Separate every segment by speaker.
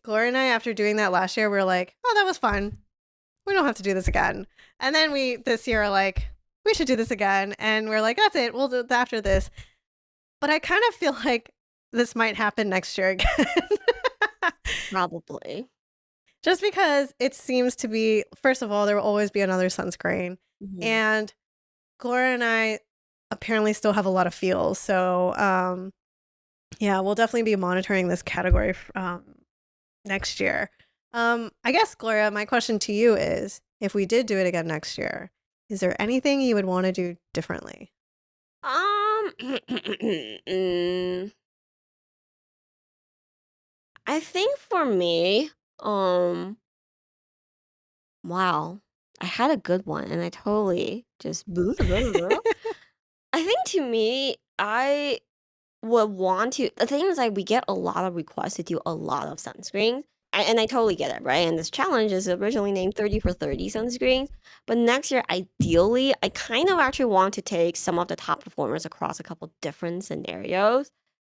Speaker 1: Gloria and I, after doing that last year, we were like, oh, that was fun. We don't have to do this again. And then we this year are like, we should do this again. And we're like, that's it. We'll do it after this. But I kind of feel like this might happen next year again.
Speaker 2: Probably.
Speaker 1: Just because it seems to be, first of all, there will always be another sunscreen.
Speaker 2: Mhm.
Speaker 1: And Gloria and I apparently still have a lot of feels. So, yeah, we'll definitely be monitoring this category next year. I guess, Gloria, my question to you is, if we did do it again next year, is there anything you would want to do differently?
Speaker 2: mm, I think for me, um, wow, I had a good one and I totally just I think to me, I would want to the thing is like we get a lot of requests to do a lot of sunscreens. And I totally get it, right? And this challenge is originally named 30 for 30 sunscreens. But next year, ideally, I kind of actually want to take some of the top performers across a couple different scenarios.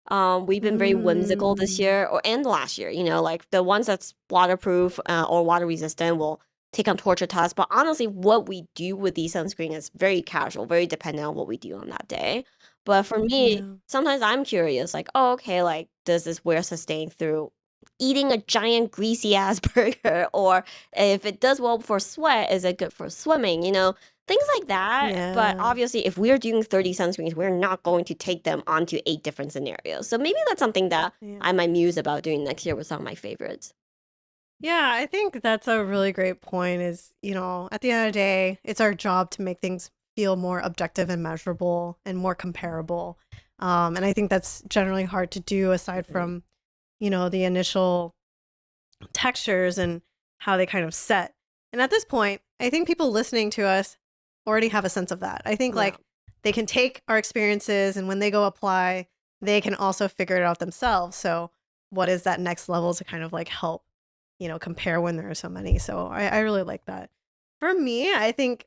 Speaker 2: We've been very whimsical this
Speaker 1: Mm,
Speaker 2: year or and last year, like the ones that's waterproof or water resistant will take on torture tests. But honestly, what we do with these sunscreen is very casual, very dependent on what we do on that day. But for me,
Speaker 1: yeah.
Speaker 2: sometimes I'm curious, like, oh, okay, like, does this wear sustain through eating a giant greasy ass burger? Or if it does well for sweat, is it good for swimming? Things like that. But
Speaker 1: Yeah.
Speaker 2: obviously, if we're doing 30 sunscreens, we're not going to take them onto 8 different scenarios. So maybe that's something that
Speaker 1: Yeah.
Speaker 2: I might muse about doing next year with some of my favorites.
Speaker 1: Yeah, I think that's a really great point is, at the end of the day, it's our job to make things feel more objective and measurable and more comparable. And I think that's generally hard to do aside
Speaker 2: Mhm.
Speaker 1: from, the initial textures and how they kind of set. And at this point, I think people listening to us already have a sense of that. I think
Speaker 2: Yeah.
Speaker 1: like they can take our experiences and when they go apply, they can also figure it out themselves. So, what is that next level to kind of like help, compare when there are so many? So, I really like that. For me, I think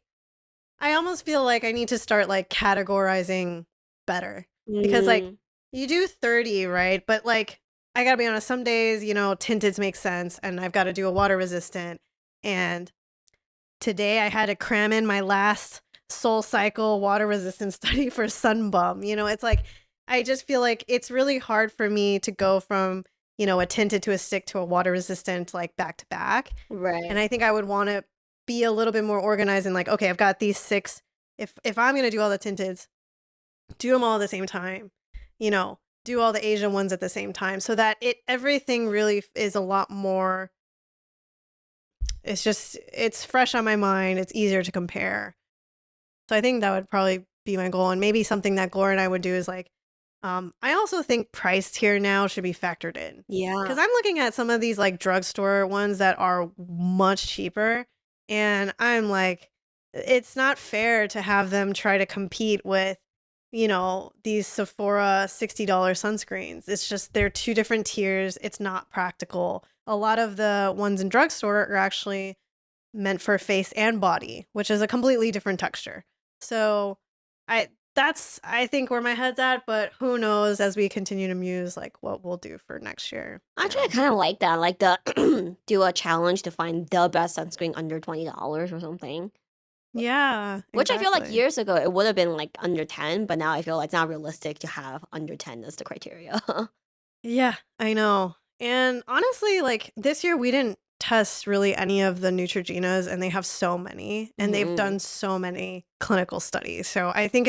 Speaker 1: I almost feel like I need to start like categorizing better because like
Speaker 2: Mm,
Speaker 1: you do 30, right? But like I got to be honest, some days, tinteds make sense and I've got to do a water resistant. And today I had to cram in my last Soul Cycle water resistant study for Sunbum. It's like I just feel like it's really hard for me to go from, a tinted to a stick to a water resistant like back to back. And
Speaker 2: right.
Speaker 1: I think I would want to be a little bit more organized and like, okay, I've got these six. If I'm gonna do all the tinteds, do them all at the same time, do all the Asian ones at the same time, so that everything really is a lot more. It's fresh on my mind. It's easier to compare. So I think that would probably be my goal, and maybe something that Gloria and I would do is like, I also think price tier now should be factored in
Speaker 2: Yeah.
Speaker 1: because I'm looking at some of these like drugstore ones that are much cheaper, and I'm like, it's not fair to have them try to compete with, these Sephora $60 sunscreens. It's just they're two different tiers. It's not practical. A lot of the ones in drugstore are actually meant for face and body, which is a completely different texture. So that's I think where my head's at, but who knows as we continue to muse like what we'll do for next year.
Speaker 2: Actually, I
Speaker 1: Yeah.
Speaker 2: kind of like that. Like the do a challenge to find the best sunscreen under $20 or something.
Speaker 1: Yeah,
Speaker 2: Which I feel like
Speaker 1: exactly.
Speaker 2: years ago it would have been like under 10, but now I feel like it's not realistic to have under 10 as the criteria.
Speaker 1: Yeah, I know. And honestly, like this year we didn't test really any of the Neutrogenas and they have so many and they've
Speaker 2: Mhm.
Speaker 1: done so many clinical studies. So I think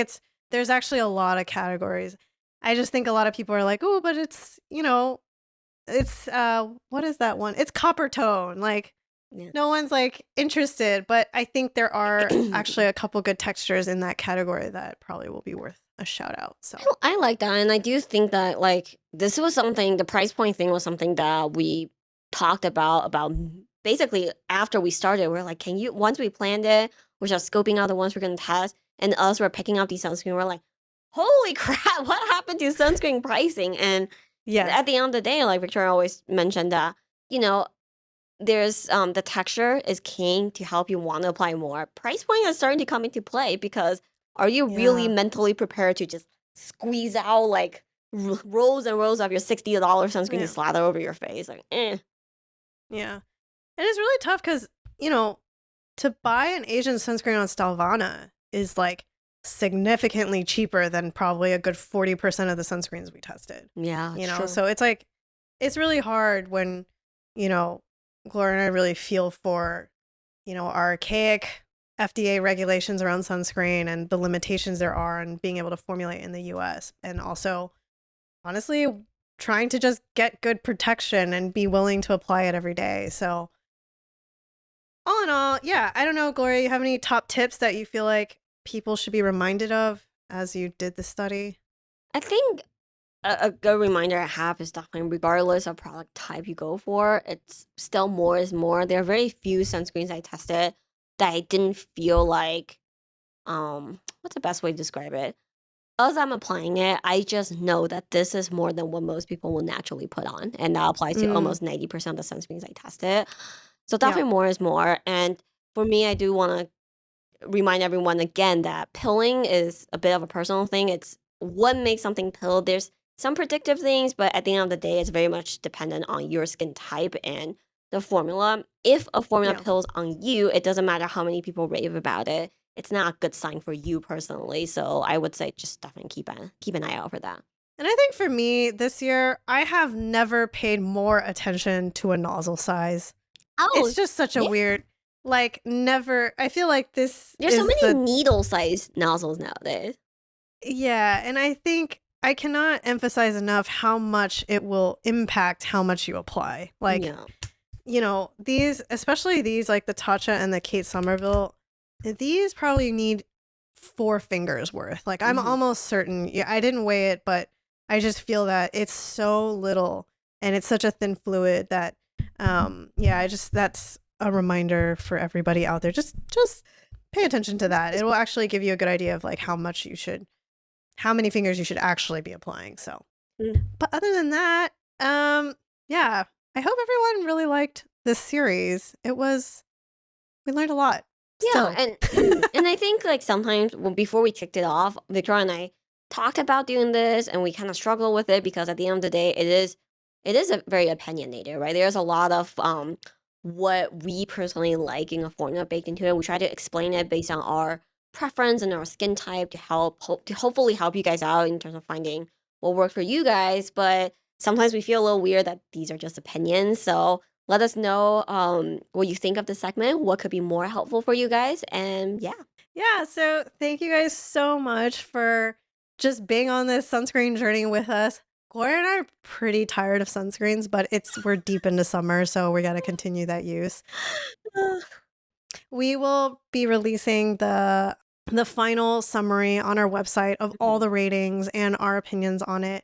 Speaker 1: there's actually a lot of categories. I just think a lot of people are like, "Oh, but it's, it's what is that one? It's copper tone." Like
Speaker 2: Yeah.
Speaker 1: no one's like interested, but I think there are actually a couple good textures in that category that probably will be worth a shout out. So,
Speaker 2: I like that, and I do think that like this was something. The price point thing was something that we talked about basically after we started. We're like, can you once we planned it, we're just scoping out the ones we're gonna test, and us were picking out these sunscreen. We're like, holy crap, what happened to sunscreen pricing? And
Speaker 1: yes.
Speaker 2: at the end of the day, like Victoria always mentioned that you know there's the texture is king to help you want to apply more. Price point is starting to come into play because are you really
Speaker 1: Yeah.
Speaker 2: mentally prepared to just squeeze out like rolls and rolls of your $60 sunscreen to
Speaker 1: Yeah.
Speaker 2: slather over your face? Like, eh.
Speaker 1: Yeah. And it's really tough because, you know, to buy an Asian sunscreen on Stelvana is like significantly cheaper than probably a good 40% of the sunscreens we tested.
Speaker 2: Yeah,
Speaker 1: You
Speaker 2: it's
Speaker 1: know,
Speaker 2: true.
Speaker 1: so it's like, it's really hard when, you know, Gloria and I really feel for, archaic FDA regulations around sunscreen and the limitations there are and being able to formulate in the US. And also, honestly, trying to just get good protection and be willing to apply it every day. So, all in all, yeah, I don't know, Gloria, you have any top tips that you feel like people should be reminded of as you did the study?
Speaker 2: I think a good reminder I have is definitely regardless of product type you go for, it's still more is more. There are very few sunscreens I tested that I didn't feel like what's the best way to describe it? As I'm applying it, I just know that this is more than what most people will naturally put on. And that applies to
Speaker 1: Mm,
Speaker 2: almost 90% of the sunscreens I tested. So
Speaker 1: yeah.
Speaker 2: definitely more is more. And for me, I do want to remind everyone again that pilling is a bit of a personal thing. It's what makes something pill. There's some predictive things, but at the end of the day, it's very much dependent on your skin type and the formula. If a formula
Speaker 1: Yeah.
Speaker 2: pills on you, it doesn't matter how many people rave about it. It's not a good sign for you personally. So I would say just definitely keep an eye out for that.
Speaker 1: And I think for me this year, I have never paid more attention to a nozzle size. It's
Speaker 2: Oh,
Speaker 1: just such a
Speaker 2: yeah.
Speaker 1: weird, like, never. I feel like this
Speaker 2: There's so
Speaker 1: is
Speaker 2: many
Speaker 1: the,
Speaker 2: needle-sized nozzles nowadays.
Speaker 1: yeah. And I think I cannot emphasize enough how much it will impact how much you apply. Like,
Speaker 2: Yeah.
Speaker 1: these, especially these, like the Tatcha and the Kate Somerville, these probably need 4 fingers worth. Like, I'm
Speaker 2: Hmm.
Speaker 1: almost certain, yeah, I didn't weigh it, but I just feel that it's so little and it's such a thin fluid that, yeah, that's a reminder for everybody out there. Just pay attention to that. It will actually give you a good idea of like how many fingers you should actually be applying. So, but other than that, yeah, I hope everyone really liked this series. We learned a lot.
Speaker 2: Yeah,
Speaker 1: Still.
Speaker 2: and and I think like sometimes before we kicked it off, Victoria and I talked about doing this, and we kind of struggle with it because at the end of the day, it is a very opinionated, right? There's a lot of what we personally like in a formula baked into it. We try to explain it based on our preference and our skin type to to hopefully help you guys out in terms of finding what worked for you guys. But sometimes we feel a little weird that these are just opinions. So let us know what you think of the segment, what could be more helpful for you guys. And yeah.
Speaker 1: Yeah, so thank you guys so much for just being on this sunscreen journey with us. Gloria and I are pretty tired of sunscreens, but we're deep into summer, so we got to continue that use. We will be releasing the final summary on our website of all
Speaker 2: Mhm.
Speaker 1: the ratings and our opinions on it.